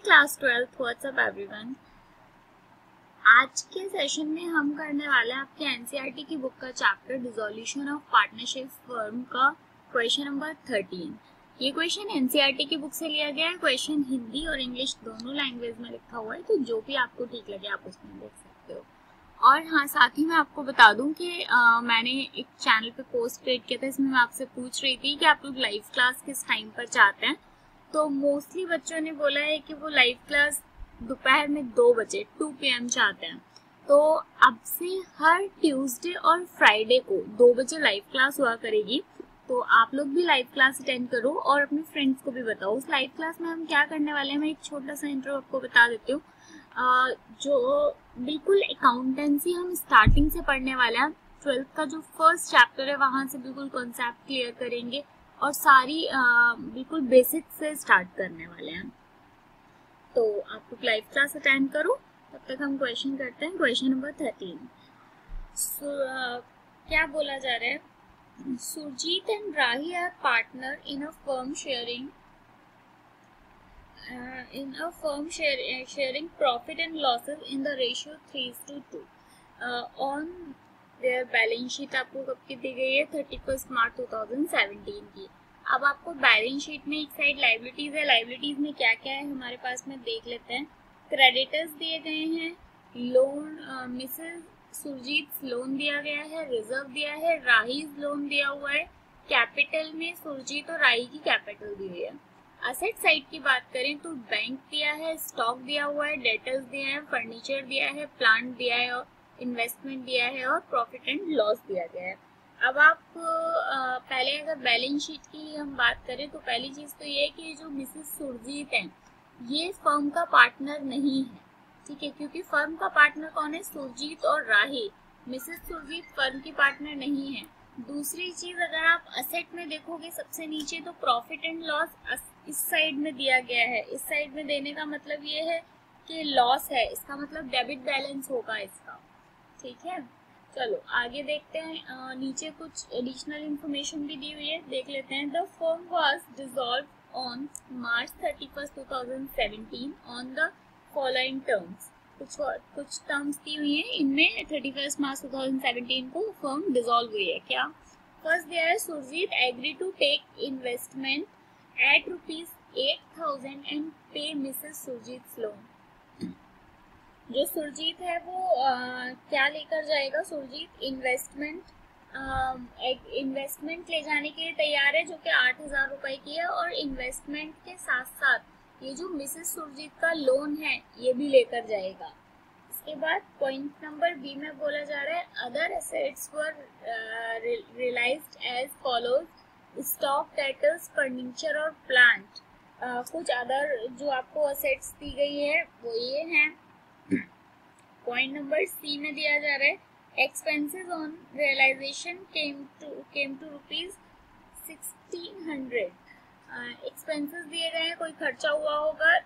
Class 12th WhatsApp everyone. आज के session में हम करने वाले हैं आपके एनसीईआरटी की बुक का chapter dissolution of partnership firm का क्वेश्चन नंबर 13। ये क्वेश्चन एनसीईआरटी की बुक से लिया गया है। क्वेश्चन हिंदी और इंग्लिश दोनों लैंग्वेज में लिखा हुआ है, तो जो भी आपको ठीक लगे आप उसमें देख सकते हो। और हाँ, साथ ही मैं आपको बता दूं कि मैंने एक चैनल पे पोस्ट क्रिएट किया था, इसमें मैं आपसे पूछ रही थी कि आप लोग लाइव क्लास किस टाइम पर चाहते हैं। तो मोस्टली बच्चों ने बोला है कि वो लाइव क्लास दोपहर में 2 बजे 2 PM चाहते हैं। तो अब से हर ट्यूसडे और फ्राइडे को 2 बजे लाइव क्लास हुआ करेगी, तो आप लोग भी लाइव क्लास अटेंड करो और अपने फ्रेंड्स को भी बताओ। उस लाइव क्लास में हम क्या करने वाले हैं, मैं एक छोटा सा इंट्रो आपको बता देती हूँ। जो बिल्कुल अकाउंटेंसी हम स्टार्टिंग से पढ़ने वाले हैं। 12th का जो फर्स्ट चैप्टर है वहाँ से बिल्कुल कॉन्सेप्ट क्लियर करेंगे और सारी बिल्कुल बेसिक से स्टार्ट करने वाले हैं। तो आप लोग लाइव क्लास अटेंड करो। तब तक हम क्वेश्चन करते हैं। Question number 13। क्या बोला जा रहा है? Surjeet and Rahi are partner in a firm sharing profit and losses in the ratio 3:2 on their balance sheet. आपको कब की दी गई है? 31 मार्च 2017 की। अब आपको बैलेंस शीट में एक साइड लाइबिलिटीज है। लाइबिलिटीज में क्या क्या है हमारे पास में देख लेते हैं। क्रेडिटर्स दिए गए हैं, लोन मिसेस सुरजीत लोन दिया गया है, रिजर्व दिया है, राहीज लोन दिया हुआ है, कैपिटल में सुरजीत और राही की कैपिटल दी हुई है। असेट साइड की बात करें तो बैंक दिया है, स्टॉक दिया हुआ है, डेटर्स दिया है, फर्नीचर दिया है, प्लांट दिया है और इन्वेस्टमेंट दिया है और प्रॉफिट एंड लॉस दिया गया है। अब आप पहले अगर बैलेंस शीट की हम बात करें तो पहली चीज तो ये है कि जो मिसेस सुरजीत हैं ये फर्म का पार्टनर नहीं है, ठीक है, क्योंकि फर्म का पार्टनर कौन है? सुरजीत और राही। मिसेस सुरजीत फर्म की पार्टनर नहीं है। दूसरी चीज, अगर आप असेट में देखोगे सबसे नीचे तो प्रॉफिट एंड लॉस इस साइड में दिया गया है। इस साइड में देने का मतलब ये है कि लॉस है, इसका मतलब डेबिट बैलेंस होगा इसका, ठीक है। चलो आगे देखते हैं। नीचे कुछ एडिशनल इंफॉर्मेशन भी दी हुई है, देख लेते हैं। The firm was dissolve on March 31, 2017 on the following terms. कुछ टर्म्स दी हुई हैं, इनमें 31 मार्च 2017 को फर्म डिसॉल्व हुई है। क्या? फर्स्ट देयर है Surjeet agree to take investment at ₹8,000 and pay Mrs Surjeet loan. जो सुरजीत है वो क्या लेकर जाएगा? सुरजीत इन्वेस्टमेंट ले जाने के लिए तैयार है, जो कि 8,000 रुपए की है, और इन्वेस्टमेंट के साथ साथ ये जो मिसेस सुरजीत का लोन है ये भी लेकर जाएगा। इसके बाद पॉइंट नंबर बी में बोला जा रहा है other assets were realised as follows. Stock, debtors, furniture और प्लांट। कुछ अदर जो आपको असेट्स दी गई है वो ये हैं। पॉइंट नंबर सी में दिया जा रहा है expenses on realisation came to ₹1,600। Expenses दिए गए हैं, कोई खर्चा हुआ होगा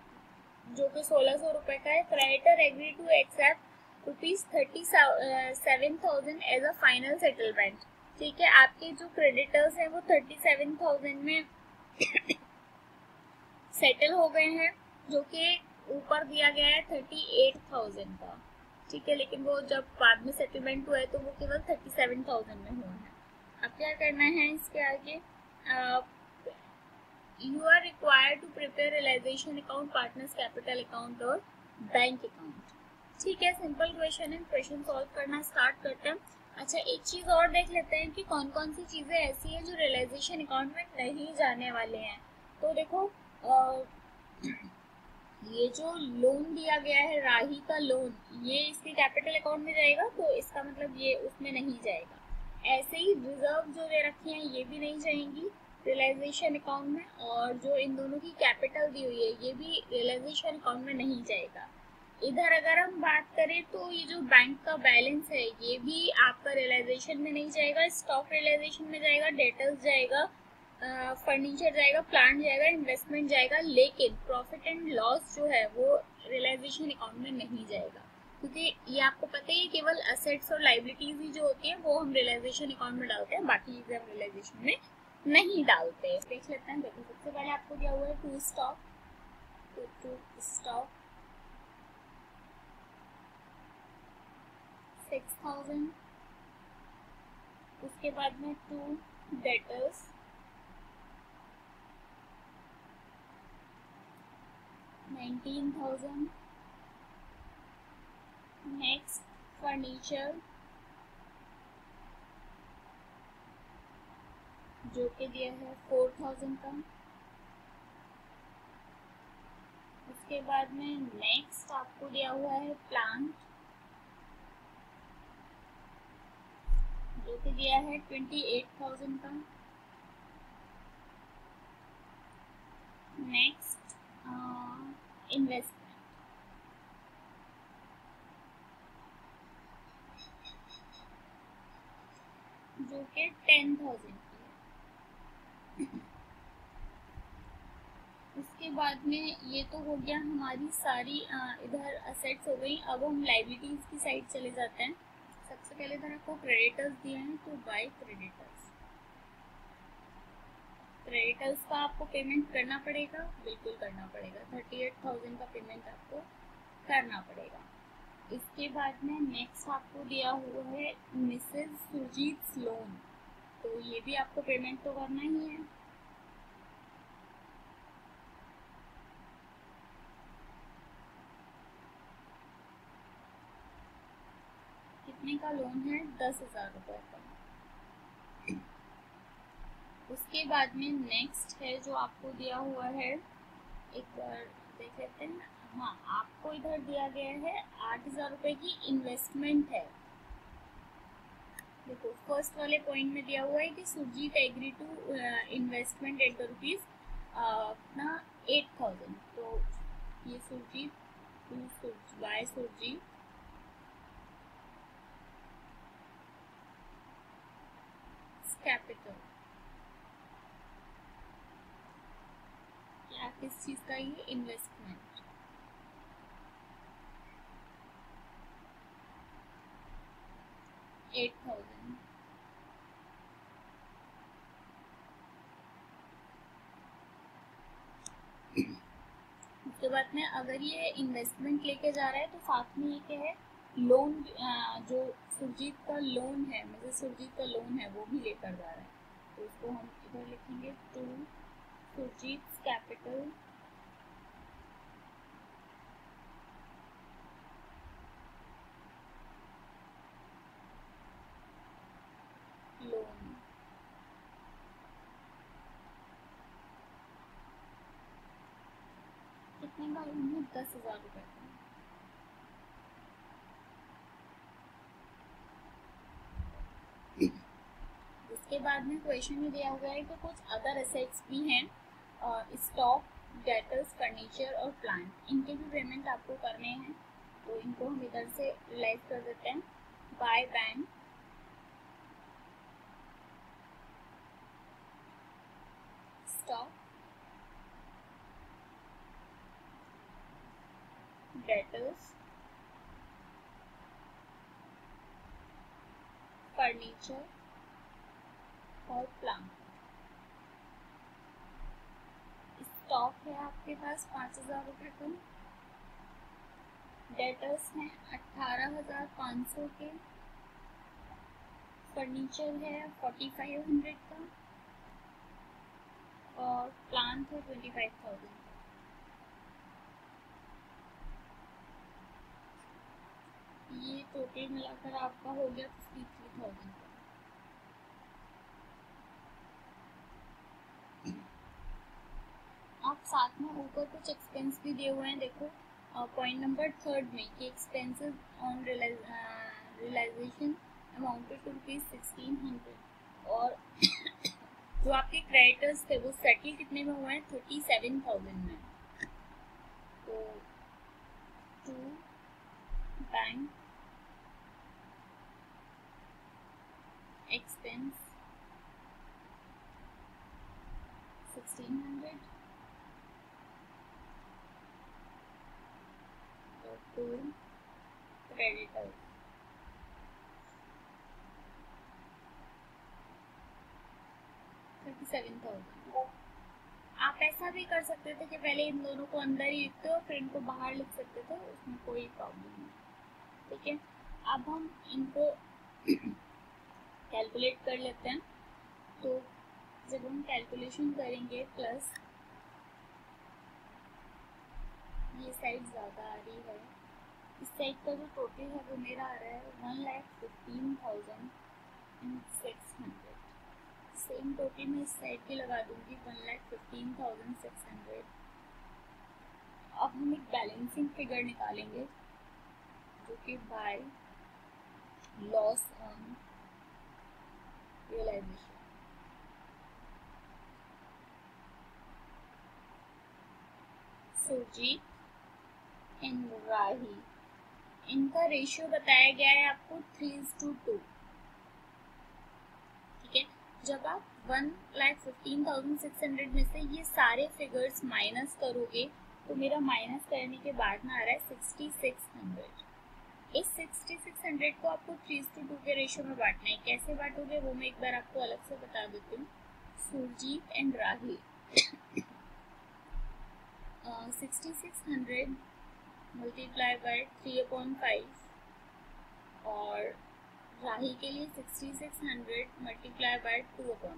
जो कि 1,600 रुपए का है। Creditor agree to accept ₹37,000 as a final settlement, ठीक है। आपके जो क्रेडिटर्स हैं वो 37,000 में सेटल हो गए हैं, जो कि ऊपर दिया गया है 38,000 का, ठीक है, लेकिन वो जब बाद में सेटलमेंट हुआ है तो वो केवल 37,000 में हुआ है। अब क्या करना है इसके आगे? You are required to prepare realisation account, partners capital account और बैंक अकाउंट, ठीक है। सिंपल क्वेश्चन है, क्वेश्चन सॉल्व करना स्टार्ट करते हैं। अच्छा, एक चीज और देख लेते हैं कि कौन कौन सी चीजें ऐसी हैं जो रियलाइजेशन अकाउंट में नहीं जाने वाले हैं। तो देखो, ये जो लोन दिया गया है राही का लोन, ये इसके कैपिटल अकाउंट में जाएगा, तो इसका मतलब ये उसमें नहीं जाएगा। ऐसे ही रिजर्व जो दे रखे हैं ये भी नहीं जाएंगी रियलाइजेशन अकाउंट में, और जो इन दोनों की कैपिटल दी हुई है ये भी रियलाइजेशन अकाउंट में नहीं जाएगा। इधर अगर हम बात करें तो ये जो बैंक का बैलेंस है ये भी आपका रियलाइजेशन में नहीं जाएगा। स्टॉक रियलाइजेशन में जाएगा, डेटर्स जाएगा, फर्नीचर जाएगा, प्लांट जाएगा, इन्वेस्टमेंट जाएगा, लेकिन प्रॉफिट एंड लॉस जो है वो रियलाइजेशन अकाउंट में नहीं जाएगा, क्योंकि ये आपको पता है केवल असेट्स और लाइबिलिटीज ही जो होती है वो हम रियलाइजेशन अकाउंट में डालते हैं, बाकी चीजें हम रियलाइजेशन में नहीं डालते। देख लेते हैं। देखो, सबसे पहले आपको दिया हुआ है टू टू स्टॉक 6,000, उसके बाद में टू डेटर्स 19,000, नेक्स्ट फर्नीचर जो कि दिया है 4,000 का, उसके बाद में नेक्स्ट आपको दिया हुआ है प्लांट जो कि दिया है 28,000 का, नेक्स्ट इन्वेस्टमेंट जो कि 10,000 की है। उसके बाद में ये तो हो गया हमारी सारी इधर असेट्स हो गई। अब हम लाइबिलिटीज की साइड चले जाते हैं। सबसे पहले इधर आपको क्रेडिटर्स दिए हैं, तो बाय क्रेडिटर्स, क्रेडिटर्स का आपको पेमेंट करना पड़ेगा, बिल्कुल करना पड़ेगा। 38,000 का पेमेंट आपको करना पड़ेगा। इसके बाद में नेक्स्ट आपको दिया हुआ है मिसेस सुरजीत लोन, तो ये भी आपको पेमेंट तो करना ही है। कितने का लोन है? 10,000 रुपये का। उसके बाद में नेक्स्ट है जो आपको दिया हुआ है, एक बार देख लेते हैं। हाँ, आपको इधर दिया गया है 8,000 रुपये की इन्वेस्टमेंट है। देखो फर्स्ट वाले पॉइंट में दिया हुआ है कि Surjeet agree to investment at the rupees अपना 8,000, तो ये Surjeet to by Surjeet capital, क्या किस चीज का ये इन्वेस्टमेंट, $8,000। उसके बाद में अगर ये इन्वेस्टमेंट लेके जा रहा है तो साथ में ये क्या है, लोन जो सुरजीत का लोन है, मतलब सुरजीत का लोन है वो भी लेकर जा रहा है, तो उसको हम इधर लिखेंगे टू सुरजीत कैपिटल लोन। कितने का लोन है? 10,000 रुपये का। उसके बाद में क्वेश्चन में दिया हुआ है कि कुछ अदर एसेट्स भी हैं, स्टॉक, डेटर्स, फर्नीचर और प्लांट, इनके भी पेमेंट आपको करने हैं, तो इनको हम इधर से रिलाइज कर देते हैं। By bank, stock, debtors, furniture और प्लांट। स्टॉक है आपके पास 5,000 रुपये का, डेटर्स हैं 18,500 के, फर्नीचर है 4,500 का और प्लांट है 25,000। ये टोटल मिलाकर आपका हो गया 53,000 का। आप साथ में ऊपर कुछ एक्सपेंस भी दिए हुए हैं, देखो पॉइंट नंबर 3 में कि expenses on realisation amounted to ₹1,600, और जो आपके क्रेडिटर्स थे वो सेटल कितने में हुए हैं? 37,000 में। तो टू बैंक expense 1,600, और टू क्रेडिटर 37,000। आप ऐसा भी कर सकते थे कि पहले इन दोनों को अंदर ही लिखते हो फिर इनको बाहर लिख सकते थे, उसमें कोई प्रॉब्लम नहीं। ठीक है, अब हम इनको कैलकुलेट कर लेते हैं। तो जब हम कैलकुलेशन करेंगे प्लस ये साइड ज़्यादा आ रही है, इस साइड का जो टोटल है वो मेरा आ रहा है 1,15,600। सेम टोटल मैं इस साइड की लगा दूंगी 1,15,600। अब हम एक बैलेंसिंग फिगर निकालेंगे जो कि by loss on realisation. Surjit and Rahi, इनका रेशियो बताया गया है आपको 3:2। ठीक है, जब आप 1,15,600 में से ये सारे फिगर्स माइनस करोगे तो मेरा माइनस करने के बाद में आ रहा है 6,600। इस 6,600 को आपको 3:2 के रेशियो में बांटना है। कैसे बांटोगे वो मैं एक बार आपको अलग से बता देती हूँ। Surjeet and Rahi 6,600 multiply by 3/5 और राही के लिए 6,600 मल्टीप्लाई बाय 2/5।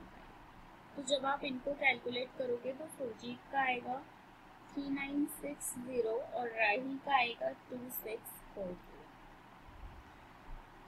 तो जब आप इनको कैलकुलेट करोगे तो सुरजीत का आएगा 3,960 और राही का आएगा 2,640।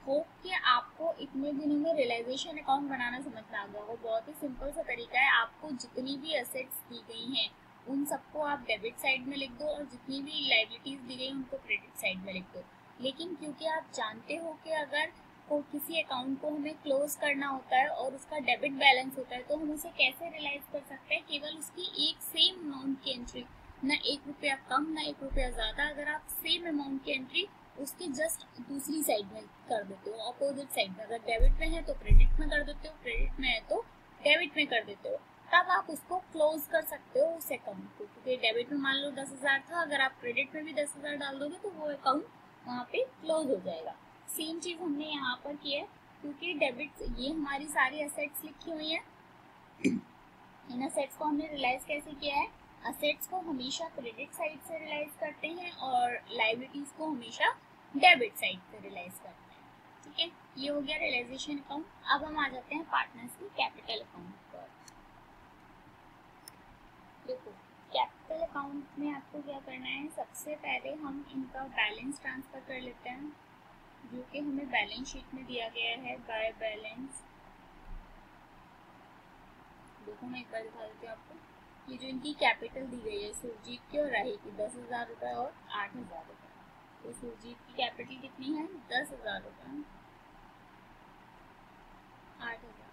होप कि आपको इतने दिनों में रियलाइजेशन अकाउंट बनाना समझ में आ गया होगा। बहुत ही सिंपल सा तरीका है। आपको जितनी भी एसेट्स दी गई हैं उन सबको आप डेबिट साइड में लिख दो और जितनी भी लायबिलिटीज दी गई उनको क्रेडिट साइड में लिख दो। लेकिन क्योंकि आप जानते हो कि अगर को किसी अकाउंट को हमें क्लोज करना होता है और उसका डेबिट बैलेंस होता है तो हम उसे कैसे रियलाइज कर सकते हैं, केवल उसकी एक सेम अमाउंट की एंट्री, ना 1 रुपया कम ना 1 रुपया ज़्यादा। अगर आप सेम अमाउंट की एंट्री उसके जस्ट दूसरी साइड में कर देते हो, अपोजिट साइड में, अगर डेबिट में है तो क्रेडिट में कर देते हो, क्रेडिट में है तो डेबिट में कर देते हो, तब आप उसको क्लोज कर सकते हो उस अकाउंट को। क्योंकि डेबिट में मान लो 10,000 था, अगर आप क्रेडिट में भी 10,000 डाल दोगे तो वो अकाउंट वहाँ पे क्लोज हो जाएगा। सेम चीज़ हमने यहाँ पर की है, क्योंकि डेबिट ये हमारी सारी असेट्स लिखी हुई है। इन असेट्स को हमने रियलाइज कैसे किया है, असेट्स को हमेशा क्रेडिट साइड से रियलाइज करते हैं और लायबिलिटीज को हमेशा डेबिट साइड से रियलाइज करते हैं। ठीक है, ये हो गया रियलाइजेशन अकाउंट। अब हम आ जाते हैं पार्टनर्स की कैपिटल अकाउंट पर। देखो, कैपिटल अकाउंट में आपको क्या करना है, सबसे पहले हम इनका बैलेंस ट्रांसफर कर लेते हैं जो कि हमें बैलेंस शीट में दिया गया है बाय बैलेंस। देखो मैं एक बार दिखा देती हूँ आपको। ये जो इनकी कैपिटल दी गई है सुरजीत की और राही की 10,000 रुपये और 8,000 रुपये। तो सुरजीत की कैपिटल कितनी है, 10,000 रुपये, 8,000।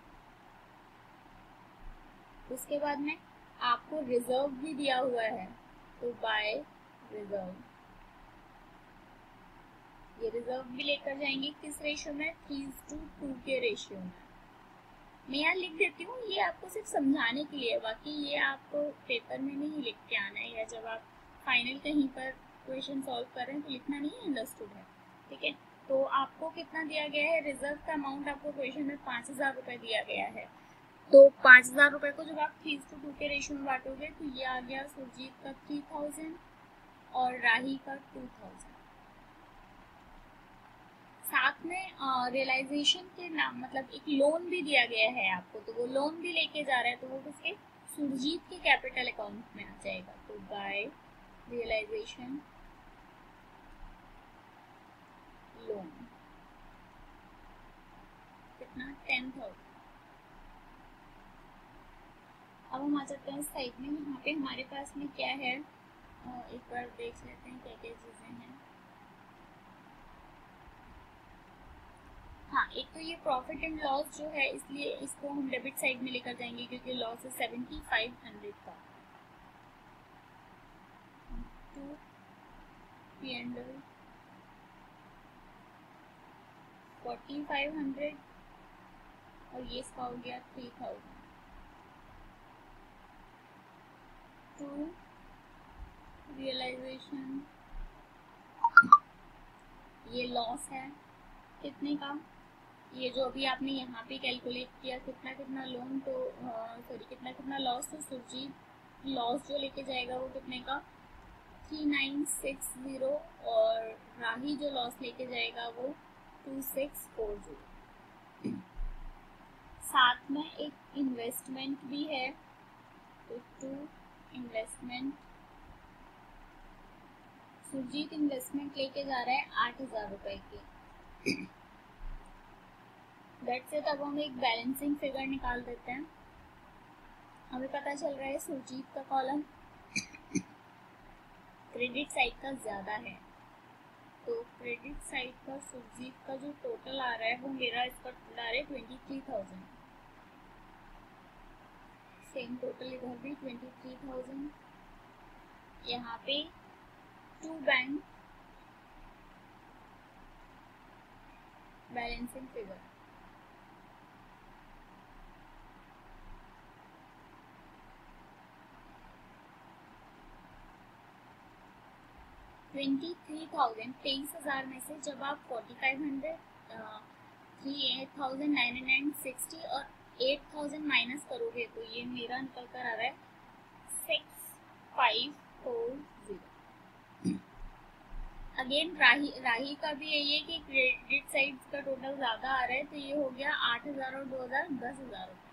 उसके बाद में आपको रिजर्व भी दिया हुआ है, तो बाय रिजर्व, ये रिजर्व भी लेकर जाएंगे किस रेशियो में, 3:2 के रेशियो में। मैं यहाँ लिख देती हूँ, ये आपको सिर्फ समझाने के लिए, बाकी ये आपको पेपर में नहीं लिख के आना है, या जब आप फाइनल कहीं पर क्वेश्चन सॉल्व कर रहे हैं तो लिखना नहीं है, अंडरस्टूड है। ठीक है, तो आपको कितना दिया गया है, रिजर्व का अमाउंट आपको क्वेश्चन में 5,000 रुपये दिया गया है। तो 5,000 रुपये को जब आप 3:2 के रेशियो में बांटोगे तो ये आ गया सुरजीत का 3,000 और राही का 2,000। साथ में रियलाइजेशन के नाम मतलब एक लोन भी दिया गया है आपको, तो वो लोन भी लेके जा रहा है, तो वो किसके, सुरजीत के कैपिटल अकाउंट में आ जाएगा। तो बाय रियलाइजेशन लोन कितना, 10,000। अब हम आ जाते हैं साइड में, यहाँ पे हमारे पास में क्या है, एक बार देख लेते हैं क्या क्या चीज़ें हैं। हाँ, एक तो ये प्रॉफिट एंड लॉस जो है, इसलिए इसको हम डेबिट साइड में लेकर जाएंगे क्योंकि लॉस है 7,500 का। टू P&L 4,500 और ये इसका हो गया 3,000। टू रियलाइजेशन, ये लॉस है कितने का, ये जो अभी आपने यहाँ पे कैलकुलेट किया कितना कितना लोन, तो सॉरी कितना कितना लॉस, तो सुरजीत लॉस जो लेके जाएगा वो कितने का 3960 और राही जो लॉस लेके जाएगा वो 2640। साथ में एक इन्वेस्टमेंट भी है, तो 2 इन्वेस्टमेंट, सुरजीत इन्वेस्टमेंट लेके जा रहा है 8000 रुपए के। That's it. अब हम एक बैलेंसिंग फिगर निकाल देते हैं। हमें पता चल रहा है सुरजीत का कॉलम क्रेडिट साइड का ज़्यादा है, तो क्रेडिट साइड पर सुरजीत का जो टोटल आ रहा है वो मेरा इस पर टोटल आ रहा है 23,000। सेम टोटल इधर भी 23,000। यहाँ पे 2 बैंक बैलेंसिंग फिगर, $23,000 23,000 में से जब आप 4,500 8,960 और 8,000 माइनस करोगे तो ये मेरा निकल कर आ रहा है 6,540। अगेन राही का भी यही है कि क्रेडिट साइड का टोटल ज़्यादा आ रहा है, तो ये हो गया 8,000 और 2,000 10,000 रुपये।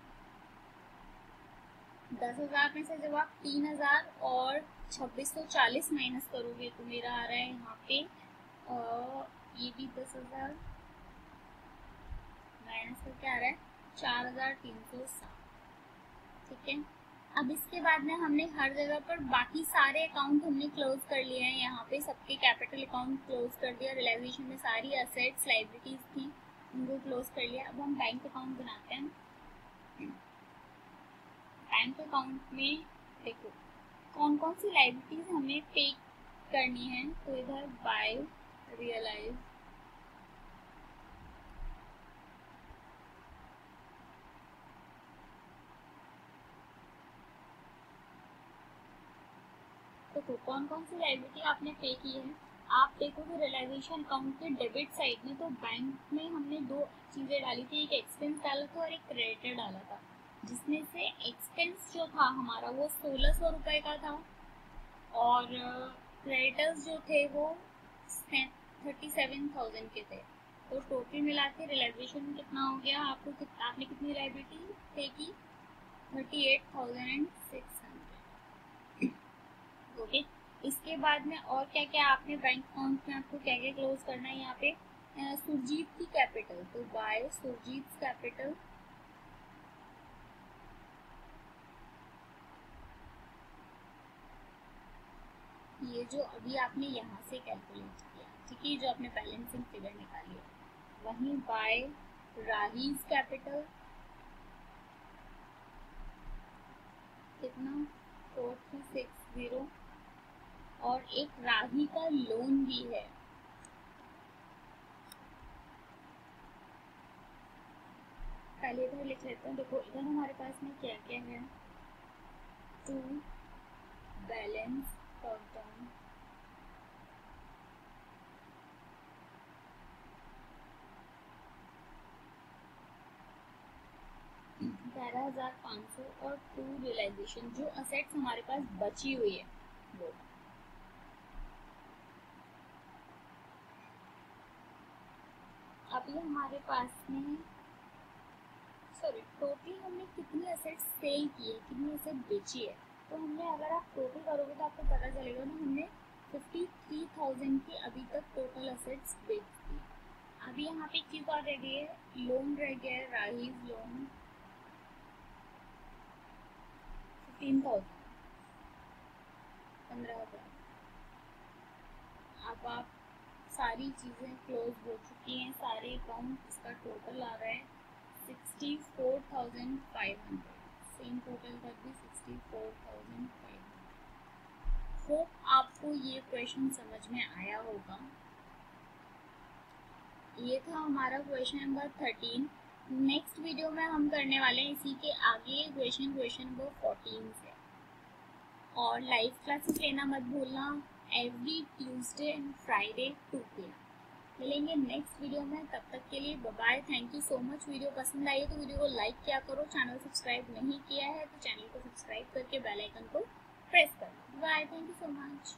10,000 में से जब आप 3,000 और 2,640 माइनस करोगे तो मेरा आ रहा है यहाँ पे ये भी 10,000 माइनस करके आ रहा है 4,360। ठीक है। अब इसके बाद में हमने हर जगह पर बाकी सारे अकाउंट हमने क्लोज कर लिए हैं। यहाँ पे सबके कैपिटल अकाउंट क्लोज कर दिया, रियलाइजेशन में सारी असेट्स लाइबिलिटीज थी उनको क्लोज कर लिया। अब हम बैंक अकाउंट बनाते हैं। बैंक अकाउंट में देखो कौन कौन सी लाइबिलिटीज हमें पे करनी है, तो इधर बाय रियलाइज, देखो कौन कौन सी लाइबिलिटी आपने पे की है। आप देखोगे रियलाइजेशन अकाउंट के डेबिट साइड में, तो बैंक में हमने 2 चीज़ें डाली थी, एक एक्सपेंस डाला था और एक क्रेडिटर डाला था, जिसमें से एक्सपेंस जो था हमारा वो 1,600 रुपये का था और क्रेडिटर्स जो थे वो 37,000 के थे। तो टोटल मिला के रियलाइजेशन कितना हो गया, आपने कितनी लाइबिलिटी पे की 38,600। ओके। इसके बाद में और क्या क्या आपने बैंक अकाउंट में आपको क्या क्या क्लोज करना है, यहाँ पे सुरजीत की कैपिटल, तो बाय सुरजीत कैपिटल, ये जो अभी आपने यहाँ से कैलकुलेट किया, ठीक है, जो आपने बैलेंसिंग फिगर निकाली है, वहीं बाय राहीज कैपिटल कितना 4,360 और एक राही का लोन भी है, पहले इधर लिख लेते हैं। देखो इधर हमारे पास में क्या क्या है, टू बैलेंस डाउन, $11,500 और 2 रियलाइजेशन, जो असेट्स हमारे पास बची हुई है वो। अभी हमारे पास में सॉरी टोटल हमने कितनी असेट्स सेल की है, कितनी असेट बेची है, तो हमने अगर आप टोटल करोगे तो आपको पता चलेगा ना, हमने 53,000 की अभी तक टोटल असेट्स बेच दी। अभी यहाँ पे एक चीज़ और रह गई है, लोन रह गया है, राहीज लोन 15,000 15,000। अब आप सारी चीज़ें क्लोज हो चुकी हैं, सारे अकाउंट, इसका टोटल आ रहा है 64,500। सेम टोटल कर दी 64,500। होप आपको ये क्वेश्चन समझ में आया होगा। ये था हमारा क्वेश्चन नंबर 13। नेक्स्ट वीडियो में हम करने वाले हैं इसी के आगे क्वेश्चन नंबर 14 से। और लाइव क्लासेस लेना मत भूलना, every Tuesday and Friday 2 PM। मिलेंगे नेक्स्ट वीडियो में, तब तक के लिए bye bye. Thank you so much. Video पसंद आई है तो वीडियो को लाइक किया करो, चैनल सब्सक्राइब नहीं किया है तो चैनल को सब्सक्राइब करके बेल आइकन को प्रेस कर लो। Bye, thank you so much.